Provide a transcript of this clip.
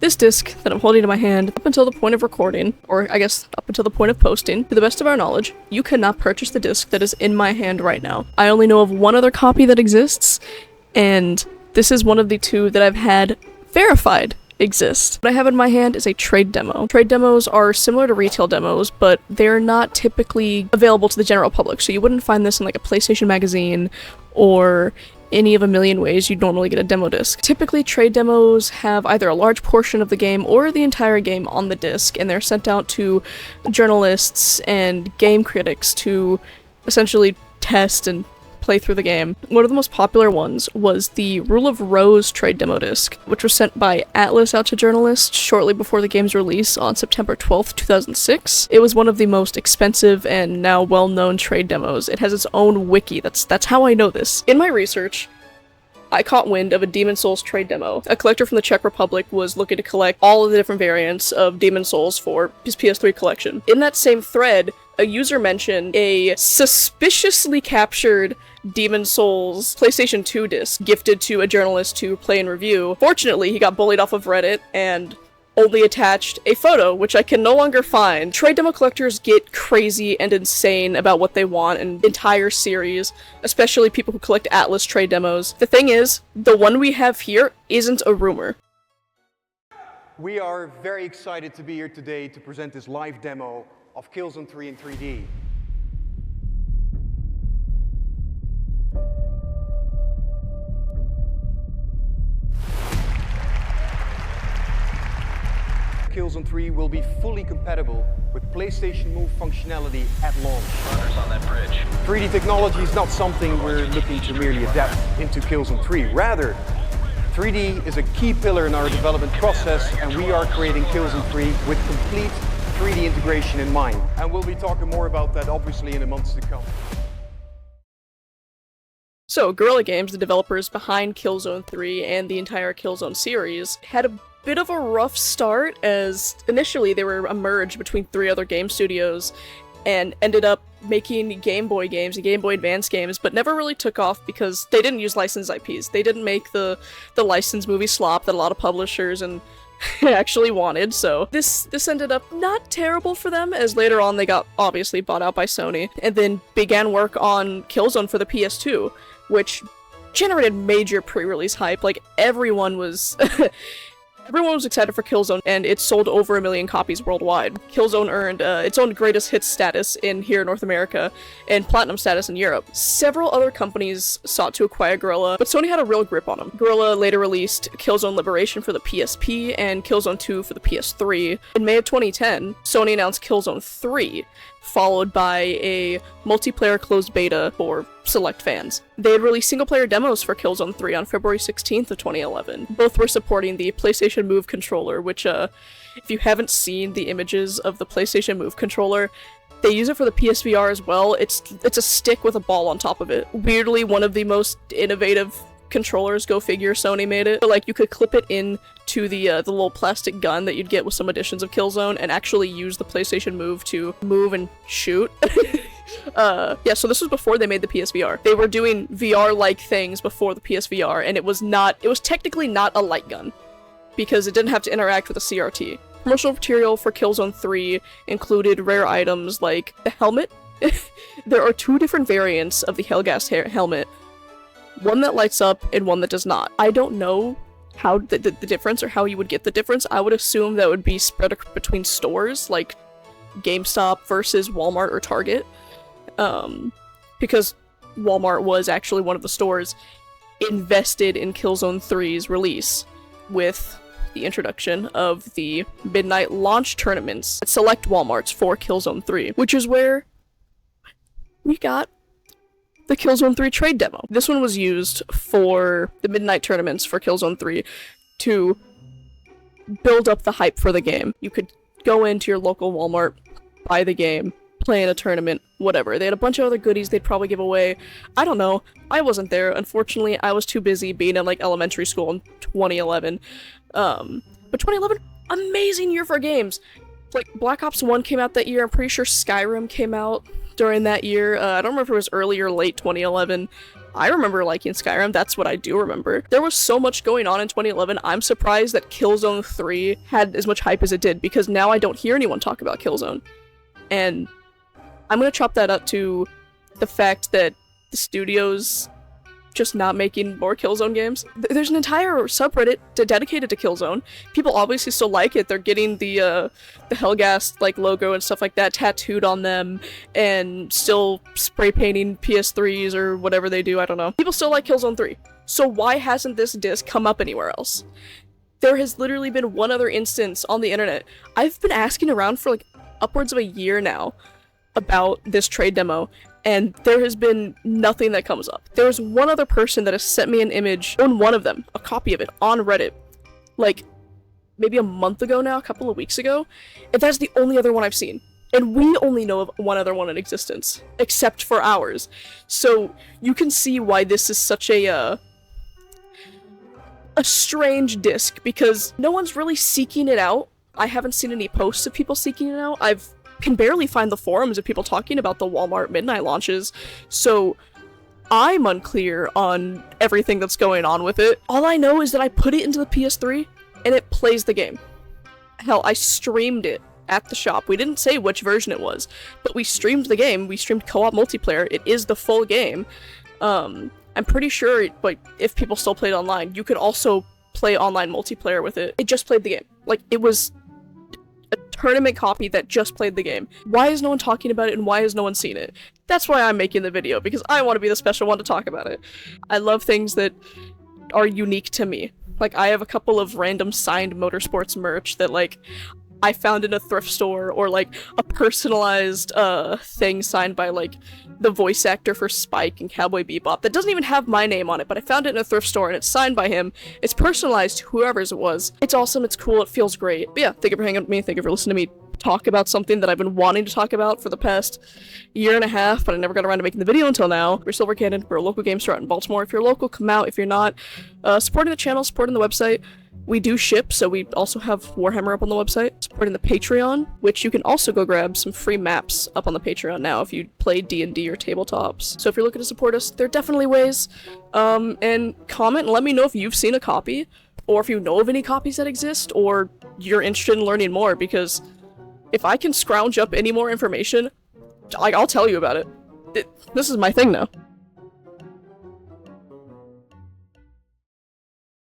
This disc that I'm holding in my hand, up until the point of recording, or I guess up until the point of posting, to the best of our knowledge, you cannot purchase the disc that is in my hand right now. I only know of one other copy that exists, and this is one of the two that I've had verified exist. What I have in my hand is a trade demo. Trade demos are similar to retail demos, but they're not typically available to the general public, so you wouldn't find this in like a PlayStation magazine or any of a million ways you'd normally get a demo disc. Typically, trade demos have either a large portion of the game or the entire game on the disc, and they're sent out to journalists and game critics to essentially test and play through the game. One of the most popular ones was the Rule of Rose trade demo disc, which was sent by Atlas out to journalists shortly before the game's release on September 12th, 2006. It was one of the most expensive and now well-known trade demos. It has its own wiki. That's how I know this. In my research, I caught wind of a Demon's Souls trade demo. A collector from the Czech Republic was looking to collect all of the different variants of Demon's Souls for his PS3 collection. In that same thread, a user mentioned a suspiciously captured Demon's Souls PlayStation 2 disc gifted to a journalist to play and review. Fortunately, he got bullied off of Reddit and only attached a photo, which I can no longer find. Trade demo collectors get crazy and insane about what they want in entire series, especially people who collect Atlas trade demos. The thing is, the one we have here isn't a rumor. We are very excited to be here today to present this live demo of Killzone 3 in 3D. Killzone 3 will be fully compatible with PlayStation Move functionality at launch. Runners on that bridge. 3D technology is not something we're looking to merely adapt into Killzone 3. Rather, 3D is a key pillar in our development process, and we are creating Killzone 3 with complete 3D integration in mind. And we'll be talking more about that obviously in the months to come. So, Guerrilla Games, the developers behind Killzone 3 and the entire Killzone series, had a bit of a rough start, as initially they were a merge between 3 other game studios and ended up making Game Boy games and Game Boy Advance games, but never really took off because they didn't use licensed IPs. They didn't make the licensed movie slop that a lot of publishers and actually wanted, so this ended up not terrible for them, as later on they got obviously bought out by Sony, and then began work on Killzone for the PS2, which generated major pre-release hype. Like, everyone was everyone was excited for Killzone, and it sold over 1 million copies worldwide. Killzone earned its own greatest hits status here in North America, and platinum status in Europe. Several other companies sought to acquire Guerrilla, but Sony had a real grip on them. Guerrilla later released Killzone Liberation for the PSP and Killzone 2 for the PS3. In May of 2010, Sony announced Killzone 3, followed by a multiplayer closed beta for select fans. They had released single-player demos for Killzone 3 on February 16th of 2011. Both were supporting the PlayStation Move controller, which, if you haven't seen the images of the PlayStation Move controller, they use it for the PSVR as well. It's a stick with a ball on top of it. Weirdly, one of the most innovative controllers, go figure, Sony made it. But, like, you could clip it in to the little plastic gun that you'd get with some editions of Killzone and actually use the PlayStation Move to move and shoot. Yeah, so this was before they made the PSVR. They were doing VR-like things before the PSVR, and it was technically not a light gun, because it didn't have to interact with a CRT. Promotional material for Killzone 3 included rare items like the helmet. There are 2 different variants of the Hellgas helmet. One that lights up and one that does not. I don't know how the difference, or how you would get the difference. I would assume that would be spread between stores, like GameStop versus Walmart or Target. Because Walmart was actually one of the stores invested in Killzone 3's release, with the introduction of the midnight launch tournaments at select Walmarts for Killzone 3, which is where we got the Killzone 3 trade demo. This one was used for the midnight tournaments for Killzone 3 to build up the hype for the game. You could go into your local Walmart, buy the game, play in a tournament, whatever. They had a bunch of other goodies they'd probably give away. I don't know. I wasn't there. Unfortunately, I was too busy being in, like, elementary school in 2011. But 2011, amazing year for games. Like, Black Ops 1 came out that year. I'm pretty sure Skyrim came out during that year. I don't remember if it was early or late 2011, I remember liking Skyrim, that's what I do remember. There was so much going on in 2011, I'm surprised that Killzone 3 had as much hype as it did, because now I don't hear anyone talk about Killzone. And I'm gonna chop that up to the fact that the studio's just not making more Killzone games. There's an entire subreddit dedicated to Killzone. People obviously still like it. They're getting the Hellgast like logo and stuff like that tattooed on them, and still spray painting PS3s or whatever they do, I don't know. People still like Killzone 3. So why hasn't this disc come up anywhere else? There has literally been one other instance on the internet. I've been asking around for like upwards of a year now about this trade demo, and there has been nothing that comes up. There's one other person that has sent me an image on one of them, a copy of it, on Reddit, like maybe a month ago now, a couple of weeks ago, and that's the only other one I've seen. And we only know of one other one in existence, except for ours. So you can see why this is such a strange disc, because no one's really seeking it out. I haven't seen any posts of people seeking it out. Can barely find the forums of people talking about the Walmart midnight launches, so I'm unclear on everything that's going on with it. All I know is that I put it into the PS3 and it plays the game. Hell, I streamed it at the shop. We didn't say which version it was, but we streamed the game. We streamed co-op multiplayer. It is the full game. I'm pretty sure, like, if people still played online, you could also play online multiplayer with it. It just played the game. Like, it was a tournament copy that just played the game. Why is no one talking about it, and why has no one seen it? That's why I'm making the video, because I want to be the special one to talk about it. I love things that are unique to me. Like, I have a couple of random signed motorsports merch that, like, I found in a thrift store, or like a personalized thing signed by like the voice actor for Spike and Cowboy Bebop that doesn't even have my name on it, but I found it in a thrift store and it's signed by him. It's personalized to whoever's it was. It's awesome, it's cool, it feels great. But yeah, thank you for hanging out with me, thank you for listening to me talk about something that I've been wanting to talk about for the past year and a half, but I never got around to making the video until now. We're Silver Canon, we're a local game store out in Baltimore. If you're local, come out. If you're not, supporting the channel, supporting the website. We do ship, so we also have Warhammer up on the website, supporting the Patreon, which you can also go grab some free maps up on the Patreon now if you play D&D or tabletops. So if you're looking to support us, there are definitely ways. And comment and let me know if you've seen a copy, or if you know of any copies that exist, or you're interested in learning more, because if I can scrounge up any more information, I'll tell you about it. This is my thing now.